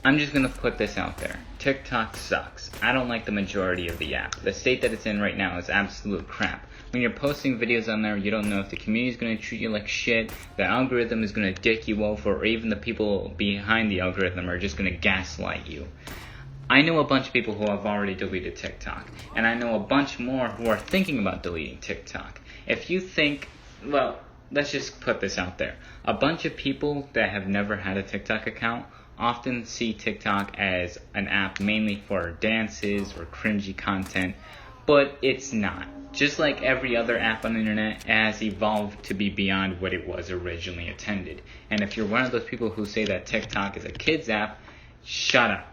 I'm just gonna put this out there. TikTok sucks. I don't like the majority of the app. The state that it's in right now is absolute crap. When you're posting videos on there, you don't know if the community is gonna treat you like shit, the algorithm is gonna dick you over, or even the people behind the algorithm are just gonna gaslight you. I know a bunch of people who have already deleted TikTok, and I know a bunch more who are thinking about deleting TikTok. If you think, well, let's just put this out there. A bunch of people that have never had a TikTok account often see TikTok as an app mainly for dances or cringy content, but it's not. Just like every other app on the internet, it has evolved to be beyond what it was originally intended. And if you're one of those people who say that TikTok is a kid's app, shut up.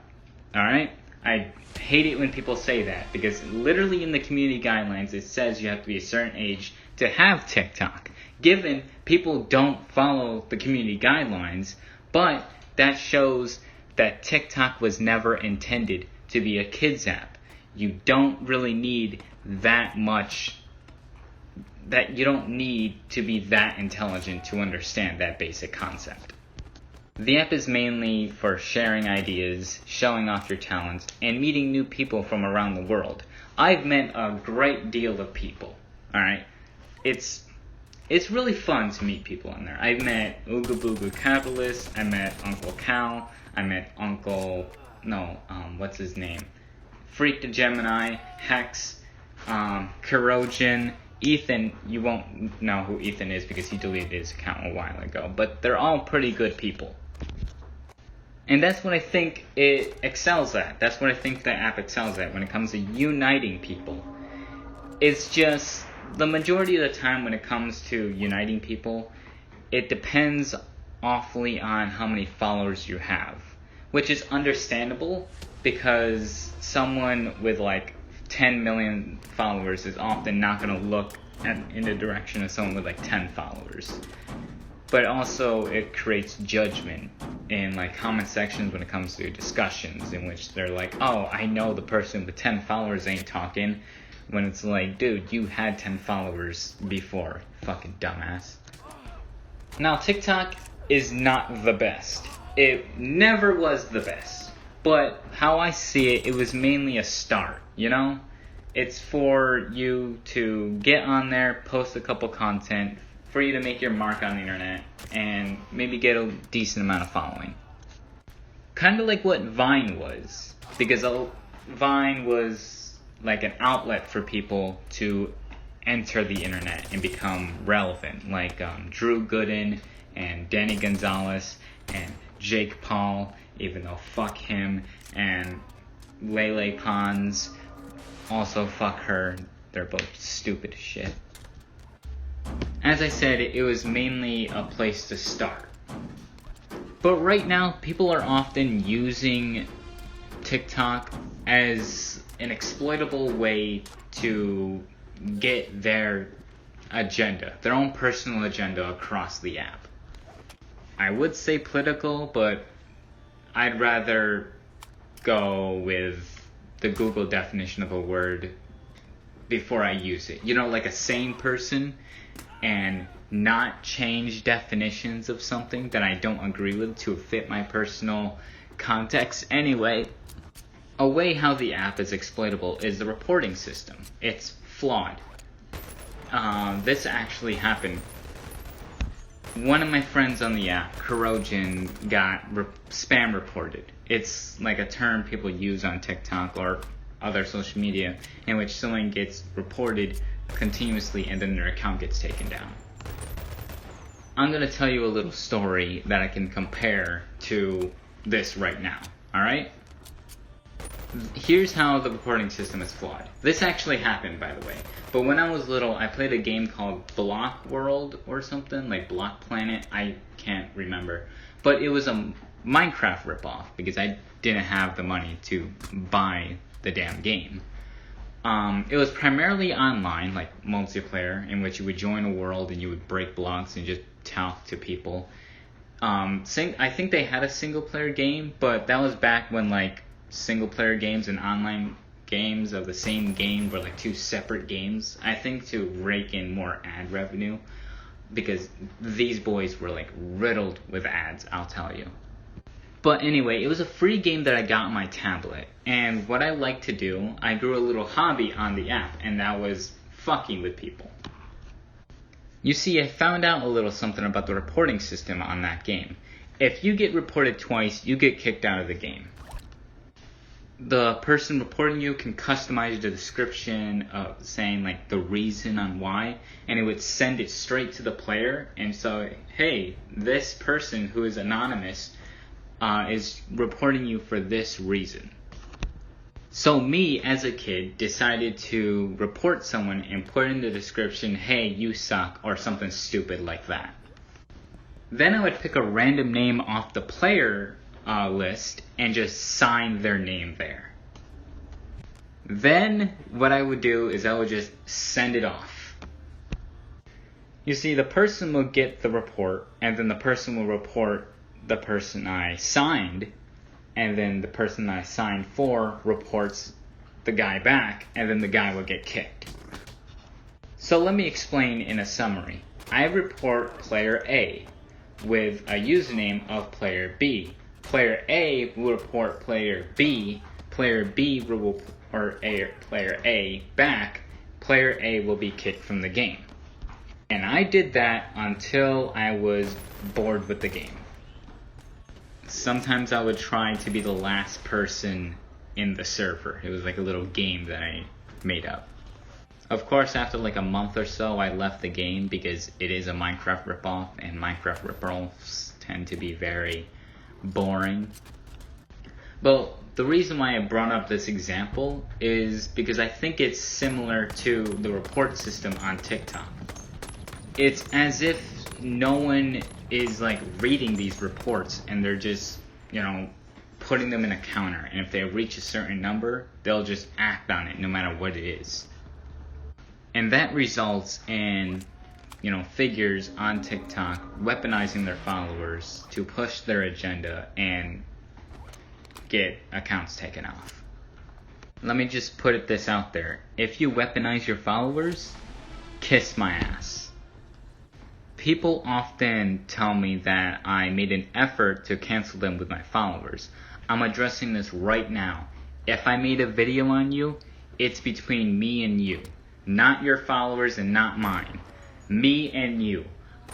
Alright? I hate it when people say that, because literally in the community guidelines it says you have to be a certain age to have TikTok. Given people don't follow the community guidelines, but that shows that TikTok was never intended to be a kids app. You don't really need that much, that you don't need to be that intelligent to understand that basic concept. The app is mainly for sharing ideas, showing off your talents, and meeting new people from around the world. I've met a great deal of people, alright? It's really fun to meet people on there. I met Ooga Booga Capitalist, I met Uncle Cal, I met what's his name? Freak the Gemini, Hex, Kurogen, Ethan. You won't know who Ethan is because he deleted his account a while ago, but they're all pretty good people. And that's what I think it excels at. That's what I think the app excels at when it comes to uniting people. It's just, the majority of the time when it comes to uniting people, it depends awfully on how many followers you have. Which is understandable, because someone with like 10 million followers is often not going to look in the direction of someone with like 10 followers. But also it creates judgment in like comment sections when it comes to discussions in which they're like, oh, I know the person with 10 followers ain't talking, when it's like, dude, you had 10 followers before, fucking dumbass. Now, TikTok is not the best. It never was the best. But how I see it, it was mainly a start, you know? It's for you to get on there, post a couple content, for you to make your mark on the internet, and maybe get a decent amount of following. Kind of like what Vine was. Because Vine was like an outlet for people to enter the internet and become relevant, like Drew Gooden and Danny Gonzalez and Jake Paul, even though fuck him, and Lele Pons, also fuck her. They're both stupid as shit. As I said, it was mainly a place to start. But right now, people are often using TikTok as an exploitable way to get their agenda, their own personal agenda across the app. I would say political, but I'd rather go with the Google definition of a word before I use it. You know, like a sane person, and not change definitions of something that I don't agree with to fit my personal context. Anyway, a way how the app is exploitable is the reporting system. It's flawed. This actually happened. One of my friends on the app, Kurogen, got spam reported. It's like a term people use on TikTok or other social media in which someone gets reported continuously and then their account gets taken down. I'm going to tell you a little story that I can compare to this right now, alright? Here's how the reporting system is flawed. This actually happened, by the way. But when I was little, I played a game called Block World or something, like Block Planet. I can't remember. But it was a Minecraft ripoff because I didn't have the money to buy the damn game. It was primarily online, like multiplayer, in which you would join a world and you would break blocks and just talk to people. I think they had a single player game, but that was back when like single player games and online games of the same game were like two separate games. I think to rake in more ad revenue, because these boys were like riddled with ads, I'll tell you. But anyway, it was a free game that I got on my tablet. And what I like to do, I grew a little hobby on the app, and that was fucking with people. You see, I found out a little something about the reporting system on that game. If you get reported twice, you get kicked out of the game. The person reporting you can customize the description of saying like the reason on why, and it would send it straight to the player. And so, hey, this person who is anonymous is reporting you for this reason. So me, as a kid, decided to report someone and put in the description, hey, you suck, or something stupid like that. Then I would pick a random name off the player list and just sign their name there. Then what I would do is I would just send it off. You see, the person will get the report, and then the person will report the person I signed, and then the person I signed for reports the guy back, and then the guy will get kicked. So let me explain in a summary. I report player A with a username of player B. Player A will report player B. Player B will report player A back. Player A will be kicked from the game. And I did that until I was bored with the game. Sometimes I would try to be the last person in the server. It was like a little game that I made up. Of course, after like a month or so, I left the game because it is a Minecraft ripoff, and Minecraft ripoffs tend to be very boring. But the reason why I brought up this example is because I think it's similar to the report system on TikTok. It's as if no one is like reading these reports, and they're just, putting them in a counter, and if they reach a certain number, they'll just act on it no matter what it is. And that results in, figures on TikTok weaponizing their followers to push their agenda and get accounts taken off. Let me just put this out there. If you weaponize your followers, kiss my ass. People often tell me that I made an effort to cancel them with my followers. I'm addressing this right now. If I made a video on you, it's between me and you. Not your followers and not mine. Me and you.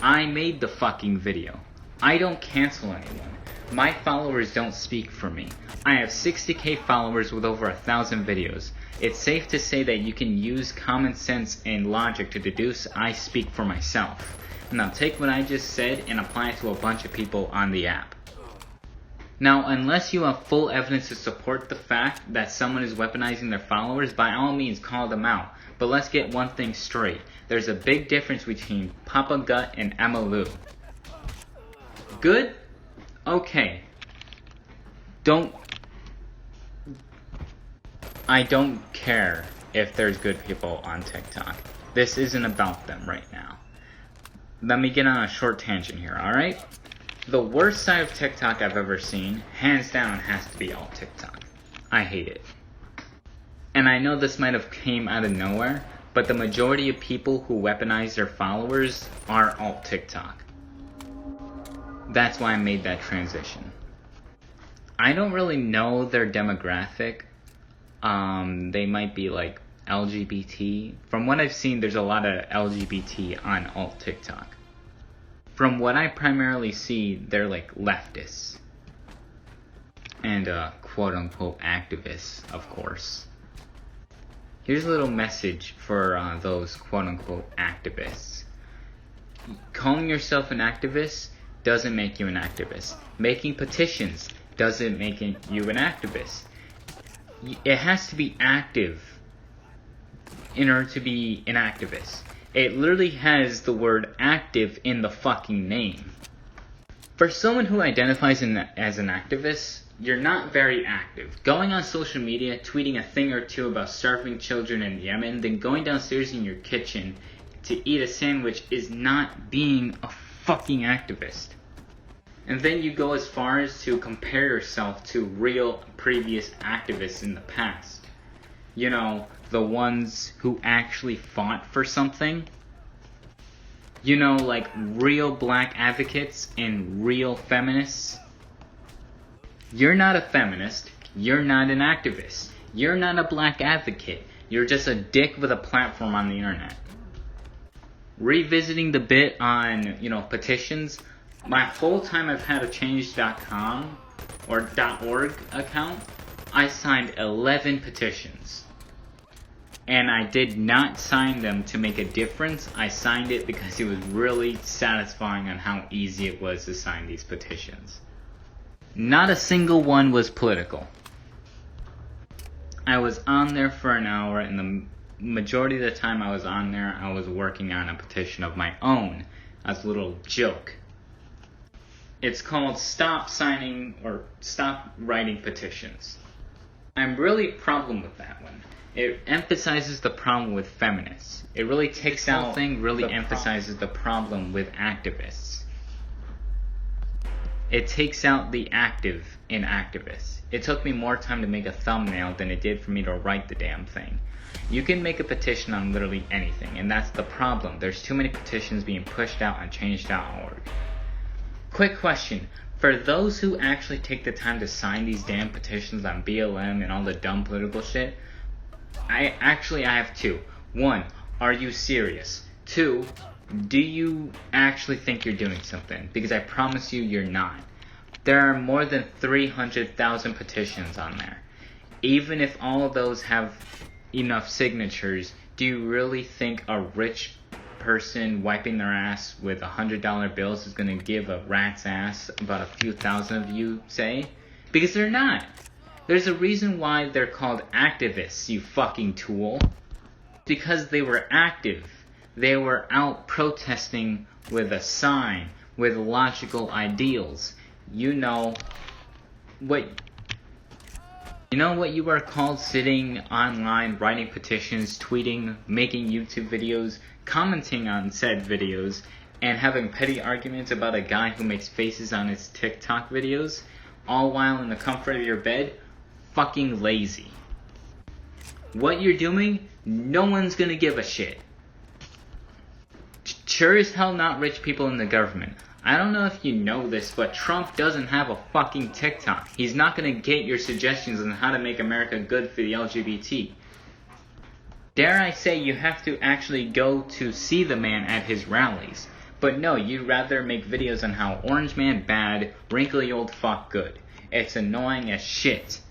I made the fucking video. I don't cancel anyone. My followers don't speak for me. I have 60k followers with over 1,000 videos. It's safe to say that you can use common sense and logic to deduce I speak for myself. Now take what I just said and apply it to a bunch of people on the app. Now, unless you have full evidence to support the fact that someone is weaponizing their followers, by all means call them out. But let's get one thing straight. There's a big difference between Papa Gut and Emma Lou. Good? Okay. I don't care if there's good people on TikTok. This isn't about them right now. Let me get on a short tangent here, alright? The worst side of TikTok I've ever seen, hands down, has to be alt TikTok. I hate it. And I know this might have came out of nowhere, but the majority of people who weaponize their followers are alt TikTok. That's why I made that transition. I don't really know their demographic. They might be like LGBT. From what I've seen, there's a lot of LGBT on alt TikTok. From what I primarily see, they're like leftists. And quote-unquote activists, of course. Here's a little message for those quote-unquote activists. Calling yourself an activist doesn't make you an activist. Making petitions doesn't make you an activist. It has to be active in order to be an activist. It literally has the word active in the fucking name. For someone who identifies as an activist, you're not very active. Going on social media, tweeting a thing or two about starving children in Yemen, then going downstairs in your kitchen to eat a sandwich is not being a fucking activist. And then you go as far as to compare yourself to real previous activists in the past. The ones who actually fought for something. Like real black advocates and real feminists. You're not a feminist. You're not an activist. You're not a black advocate. You're just a dick with a platform on the internet. Revisiting the bit on, petitions, my whole time I've had a change.com or .org account, I signed 11 petitions. And I did not sign them to make a difference. I signed it because it was really satisfying on how easy it was to sign these petitions. Not a single one was political. I was on there for an hour, and the majority of the time I was on there, I was working on a petition of my own as a little joke. It's called Stop Signing or Stop Writing Petitions. I'm really a problem with that one. It emphasizes the problem with feminists. It really takes out emphasizes the problem with activists. It takes out the active in activists. It took me more time to make a thumbnail than it did for me to write the damn thing. You can make a petition on literally anything, and that's the problem. There's too many petitions being pushed out on change.org. Quick question. For those who actually take the time to sign these damn petitions on BLM and all the dumb political shit, I have two. One, are you serious? Two, do you actually think you're doing something? Because I promise you, you're not. There are more than 300,000 petitions on there. Even if all of those have enough signatures, do you really think a rich person wiping their ass with $100 bills is going to give a rat's ass about a few thousand of you, say? Because they're not. There's a reason why they're called activists, you fucking tool. Because they were active. They were out protesting with a sign, with logical ideals. You know what you are called? Sitting online, writing petitions, tweeting, making YouTube videos, commenting on said videos, and having petty arguments about a guy who makes faces on his TikTok videos, all while in the comfort of your bed. Fucking lazy. What you're doing, no one's gonna give a shit. Sure as hell not rich people in the government. I don't know if you know this, but Trump doesn't have a fucking TikTok. He's not gonna get your suggestions on how to make America good for the LGBT. Dare I say you have to actually go to see the man at his rallies. But no, you'd rather make videos on how Orange Man bad, wrinkly old fuck good. It's annoying as shit.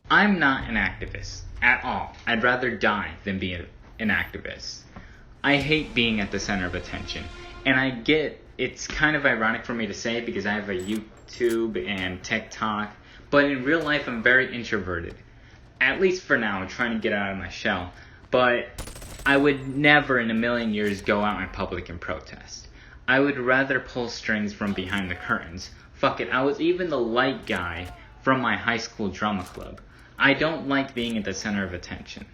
I'm not an activist at all. I'd rather die than be an activist. I hate being at the center of attention. And I get it's kind of ironic for me to say because I have a YouTube and TikTok, but in real life I'm very introverted. At least for now, I'm trying to get out of my shell. But I would never in a million years go out in public and protest. I would rather pull strings from behind the curtains. Fuck it, I was even the light guy from my high school drama club. I don't like being at the center of attention.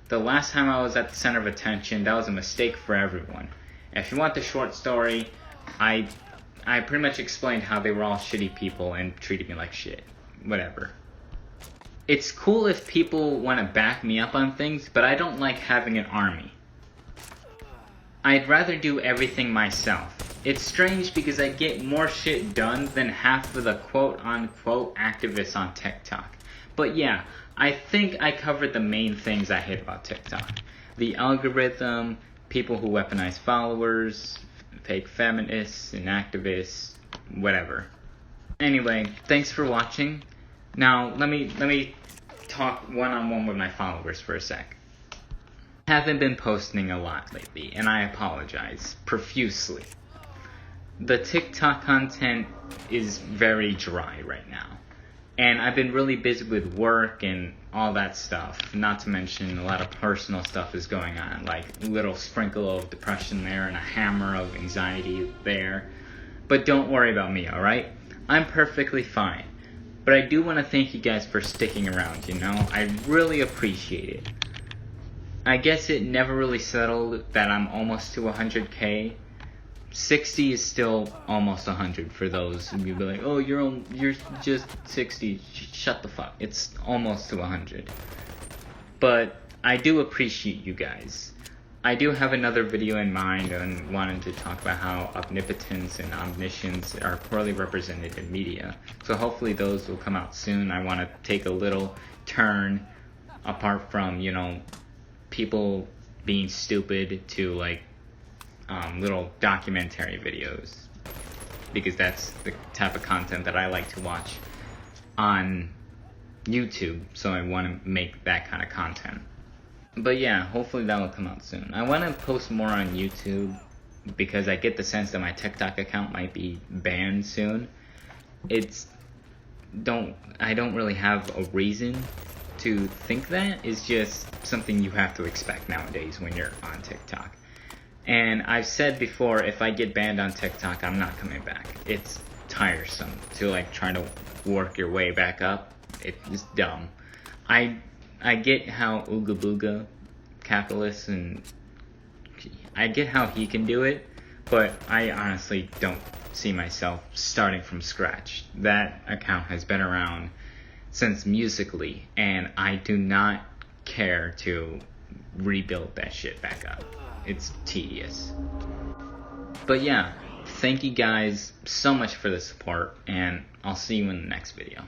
The last time I was at the center of attention, that was a mistake for everyone. If you want the short story, I pretty much explained how they were all shitty people and treated me like shit. Whatever. It's cool if people want to back me up on things, but I don't like having an army. I'd rather do everything myself. It's strange because I get more shit done than half of the quote-unquote activists on TikTok. But yeah, I think I covered the main things I hate about TikTok. The algorithm, people who weaponize followers, fake feminists and activists, whatever. Anyway, thanks for watching. Now, let me talk one-on-one with my followers for a sec. I haven't been posting a lot lately, and I apologize profusely. The TikTok content is very dry right now. And I've been really busy with work and all that stuff. Not to mention a lot of personal stuff is going on, like a little sprinkle of depression there and a hammer of anxiety there. But don't worry about me, alright? I'm perfectly fine. But I do want to thank you guys for sticking around, I really appreciate it. I guess it never really settled that I'm almost to 100K. 60 is still almost 100 for those who be like, oh, you're just 60. Shut the fuck. It's almost to 100. But I do appreciate you guys. I do have another video in mind and wanted to talk about how omnipotence and omniscience are poorly represented in media. So hopefully those will come out soon. I want to take a little turn apart from, you know, people being stupid to like little documentary videos, because that's the type of content that I like to watch on YouTube, so I want to make that kind of content. But yeah, hopefully that will come out soon. I want to post more on YouTube because I get the sense that my TikTok account might be banned soon. I don't really have a reason to think that. It's just something you have to expect nowadays when you're on TikTok. And I've said before, if I get banned on TikTok, I'm not coming back. It's tiresome to like try to work your way back up. It's dumb. I get how Ooga Booga, capitalist, and I get how he can do it, but I honestly don't see myself starting from scratch. That account has been around since Musical.ly, and I do not care to rebuild that shit back up. It's tedious. But yeah, thank you guys so much for the support, and I'll see you in the next video.